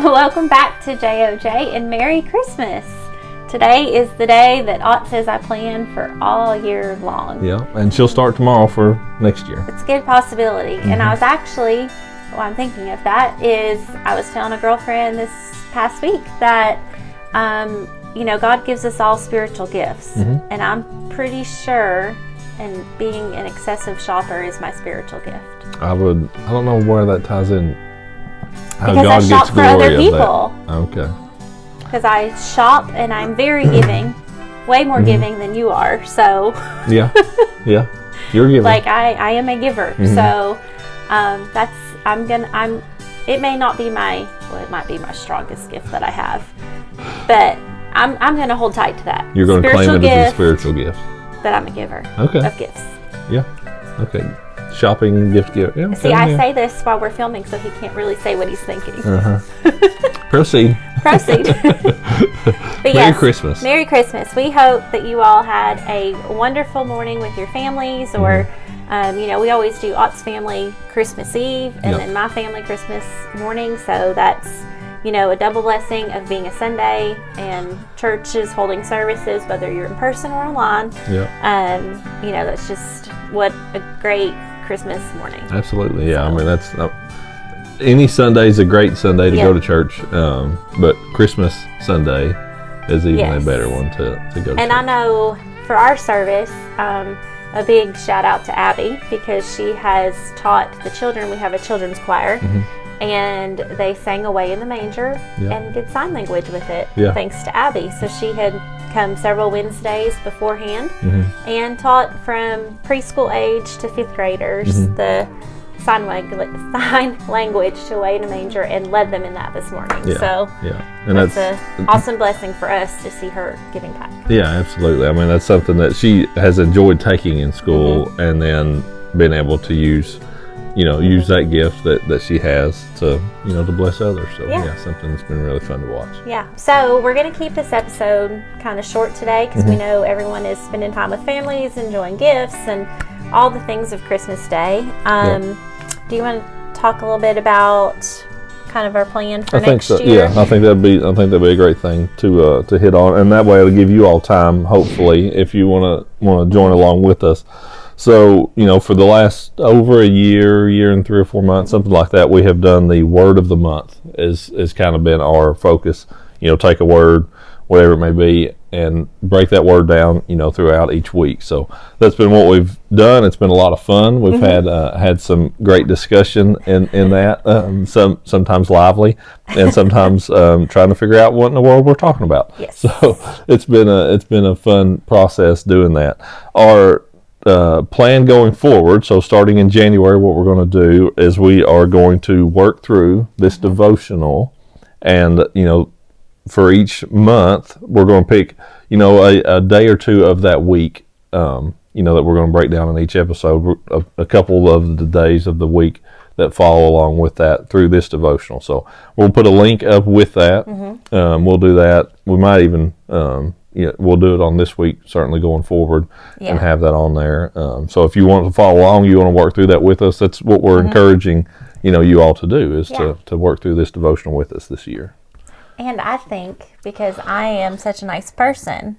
Welcome back to JOJ and Merry Christmas. Today is the day that Ott says I plan for all year long. Yeah, and she'll start tomorrow for next year. It's a good possibility. Mm-hmm. And I was actually, what I'm thinking of that is, I was telling a girlfriend this past week that, God gives us all spiritual gifts. Mm-hmm. And I'm pretty sure, and being an excessive shopper is my spiritual gift. I don't know where that ties in. How because God I shop gets for other people. Okay. Because I shop and I'm very giving, way more giving than you are. So yeah, you're giving. Like I am a giver. Mm-hmm. So it may not be it might be my strongest gift that I have, but I'm gonna hold tight to that. You're gonna claim it as a spiritual gift. That I'm a giver. Okay. Of gifts. Yeah. Okay. Shopping, gift. Yeah. Okay, see, I say this while we're filming, so he can't really say what he's thinking. Proceed. But Merry Christmas. Merry Christmas. We hope that you all had a wonderful morning with your families, or, we always do Ott's family Christmas Eve, and then my family Christmas morning. So that's, a double blessing of being a Sunday and churches holding services, whether you're in person or online. Yeah. That's just what a great Christmas morning. Absolutely. Yeah. So, I mean, that's any Sunday is a great Sunday to go to church, but Christmas Sunday is even a better one to go to church. And I know for our service, a big shout out to Abby, because she has taught the children. We have a children's choir, and they sang Away in the Manger and did sign language with it, thanks to Abby. So she had come several Wednesdays beforehand and taught from preschool age to fifth graders the sign language to Away in a Manger, and led them in that this morning. And that's an awesome blessing for us to see her giving back. Yeah, absolutely. I mean, that's something that she has enjoyed taking in school, and then being able to use that gift that she has to bless others. So something that's been really fun to watch. Yeah. So we're going to keep this episode kind of short today, because we know everyone is spending time with families, enjoying gifts, and all the things of Christmas Day. Do you want to talk a little bit about kind of our plan for next year? Yeah, I think that'd be a great thing to hit on, and that way it'll give you all time, hopefully, if you want to join along with us. So, for the last over a year and 3 or 4 months, something like that, we have done the word of the month is kind of been our focus. Take a word, whatever it may be, and break that word down, throughout each week. So that's been what we've done. It's been a lot of fun. We've had some great discussion in that, sometimes lively, and sometimes trying to figure out what in the world we're talking about. Yes. So it's been a fun process doing that. Our plan going forward, so starting in January, what we're going to do is we are going to work through this devotional, and for each month we're going to pick a day or two of that week that we're going to break down in each episode, a couple of the days of the week that follow along with that through this devotional. So we'll put a link up with that. We'll do that. We might even we'll do it on this week, certainly going forward, and have that on there. So if you want to follow along, you want to work through that with us, that's what we're encouraging you all to do, is to work through this devotional with us this year. And I think, because I am such a nice person,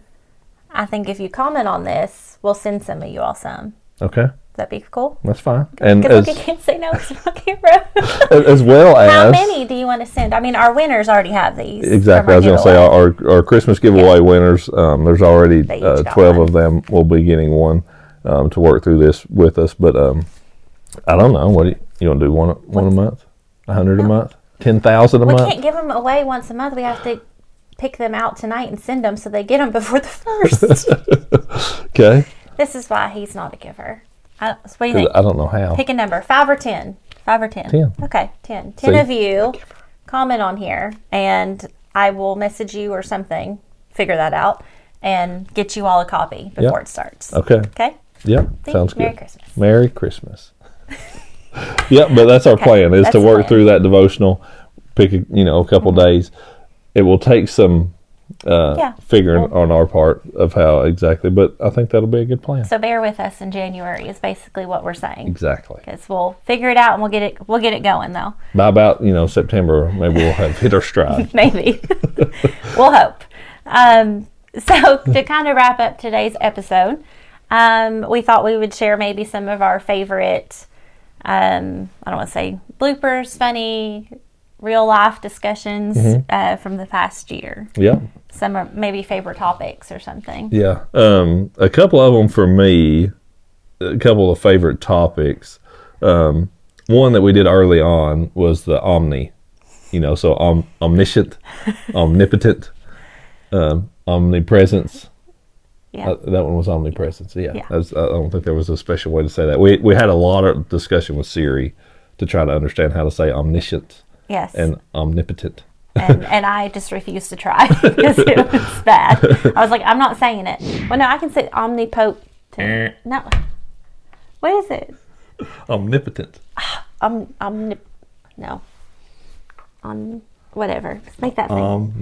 I think if you comment on this, we'll send some of you all some. Okay. Would that be cool? That's fine. Because you can't say no because I'm on camera. As well as... How many do you want to send? I mean, our winners already have these. Exactly. I was going to say, our Christmas giveaway winners, there's already 12 of them will be getting one to work through this with us. But I don't know. What do you want to do? One a month? 100 a month? 10,000 a month? We can't give them away once a month. We have to pick them out tonight and send them so they get them before the 1st. Okay. This is why he's not a giver. What do you think? I don't know how. Pick a number, 5 or 10. 5 or 10. 10. Okay, 10. 10 of you comment on here, and I will message you or something, figure that out, and get you all a copy before it starts. Okay. Okay? Yeah, sounds good. Merry Christmas. Merry Christmas. But that's our plan, is to work through that devotional, pick a couple days. It will take some figuring on our part of how exactly. But I think that'll be a good plan. So bear with us in January is basically what we're saying. Exactly. Because we'll figure it out and we'll get it going though. By about September, maybe we'll have hit our stride. Maybe. We'll hope. So to kind of wrap up today's episode, we thought we would share maybe some of our favorite, I don't want to say bloopers, funny, real life discussions from the past year. Yeah. Some are maybe favorite topics or something. Yeah. A couple of them for me, a couple of favorite topics. One that we did early on was the omni, so omniscient, omnipotent, omnipresence. Yeah. That one was omnipresence. Yeah. I don't think there was a special way to say that. We had a lot of discussion with Siri to try to understand how to say omniscient. Yes. And omnipotent. And I just refused to try because it was bad. I was like, I'm not saying it. Well, no, I can say omnipotent. No. What is it? Omnipotent. No. Whatever. Make that thing.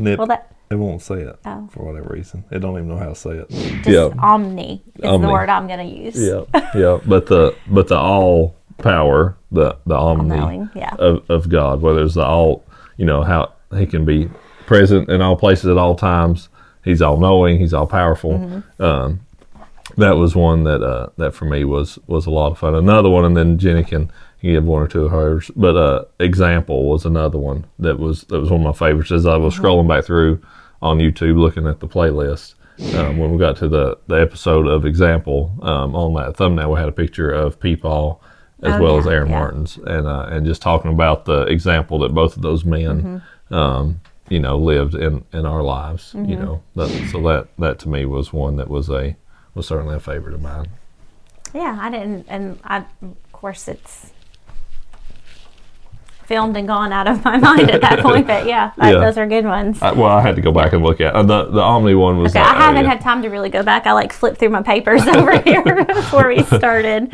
It won't say it for whatever reason. It don't even know how to say it. Just omni is the word I'm going to use. Yeah. But the all power, the omni of God, whether it's the all, how he can be present in all places at all times. He's all knowing. He's all powerful. That was one that for me was a lot of fun. Another one, and then Jennie can give one or two of hers. But example was another one that was one of my favorites. As I was scrolling back through on YouTube, looking at the playlist, when we got to the episode of example, on that thumbnail we had a picture of Peepaw as well as Aaron Martin's, and just talking about the example that both of those men, lived in our lives. So that to me was one that was certainly a favorite of mine. Yeah, I didn't, and of course it's filmed and gone out of my mind at that point, but those are good ones. I had to go back and look at the Omni one was. Okay, I haven't had time to really go back. I flipped through my papers over here before we started.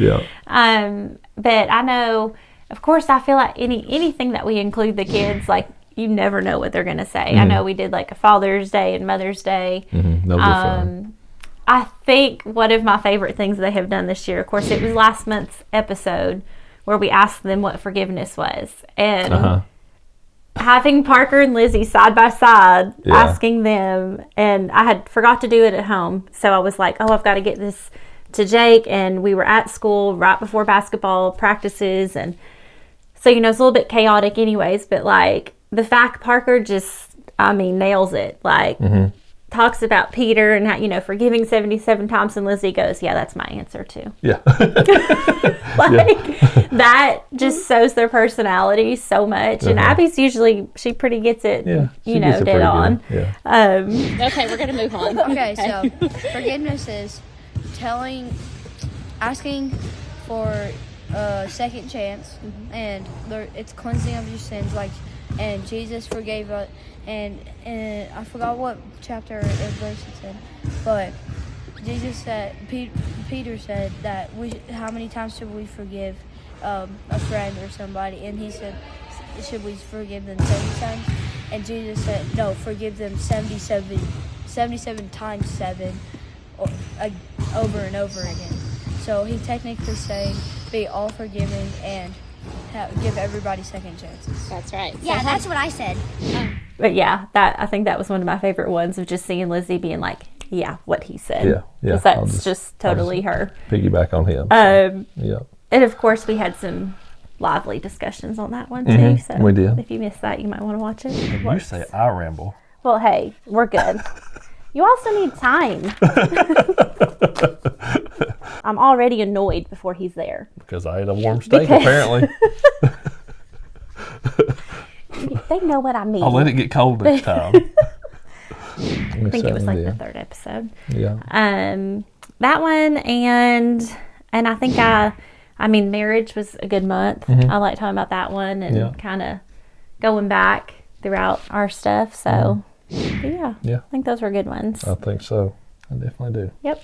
But I know, of course, I feel like anything that we include the kids, you never know what they're going to say. I know we did a Father's Day and Mother's Day. I think one of my favorite things they have done this year, of course, it was last month's episode where we asked them what forgiveness was. And having Parker and Lizzie side by side, asking them, and I had forgot to do it at home. So I was like, I've got to get this to Jake. And we were at school right before basketball practices. And so, it's a little bit chaotic anyways. But, the fact Parker just, nails it. Talks about Peter and how, forgiving 77 times, and Lizzie goes, that's my answer too. Yeah. That just shows their personality so much. And Abby's usually, she pretty gets it, dead on. Yeah. Okay, we're going to move on. Okay, so forgiveness is asking for a second chance, and it's cleansing of your sins, and Jesus forgave us. And I forgot what chapter and verse it said, but Jesus said, Peter said that how many times should we forgive a friend or somebody? And he said, should we forgive them 70 times? And Jesus said, no, forgive them 77 times 7, over and over again. So he technically saying, be all forgiving and give everybody second chances. That's right. Yeah, that's what I said. But I think that was one of my favorite ones, of just seeing Lizzie being like, what he said. Yeah. Because that's just totally her. Piggyback on him. And of course we had some lively discussions on that one too. So we did. If you missed that, you might want to watch it. You say I ramble. Well, hey, we're good. You also need time. I'm already annoyed before he's there. Because I ate a warm steak, apparently. They know what I mean. I'll let it get cold this time. I think it was the third episode. Yeah. That one, and I think marriage was a good month. I like talking about that one and kind of going back throughout our stuff. So, I think those were good ones. I think so. I definitely do. Yep.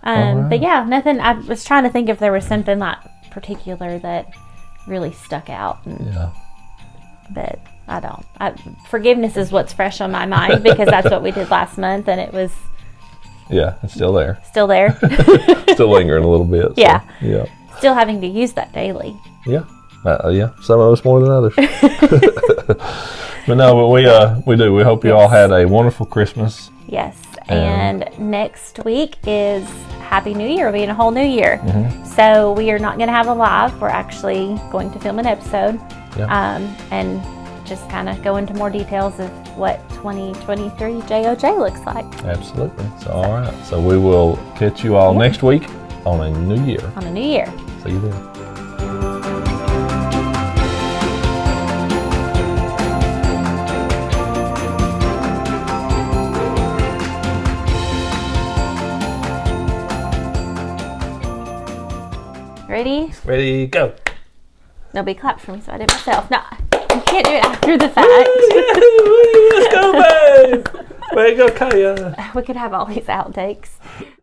Right. But nothing. I was trying to think if there was something particular that really stuck out. But Forgiveness is what's fresh on my mind because that's what we did last month, and it was. Yeah, it's still there. Still there. Still lingering a little bit. So, yeah. Yeah. Still having to use that daily. Yeah. Yeah. Some of us more than others. But no, we do. We hope you all had a wonderful Christmas. Yes. And next week is Happy New Year. We'll be in a whole new year. Mm-hmm. So we are not going to have a live. We're actually going to film an episode. Yeah. And just kind of go into more details of what 2023 JOJ looks like. Absolutely. So, all right. So we will catch you all next week on a new year. On a new year. See you then. Ready? Ready, go. Nobody clapped for me, so I did myself. No, you can't do it after the fact. Let's go, babe. Way to go, Kaya. We could have all these outtakes.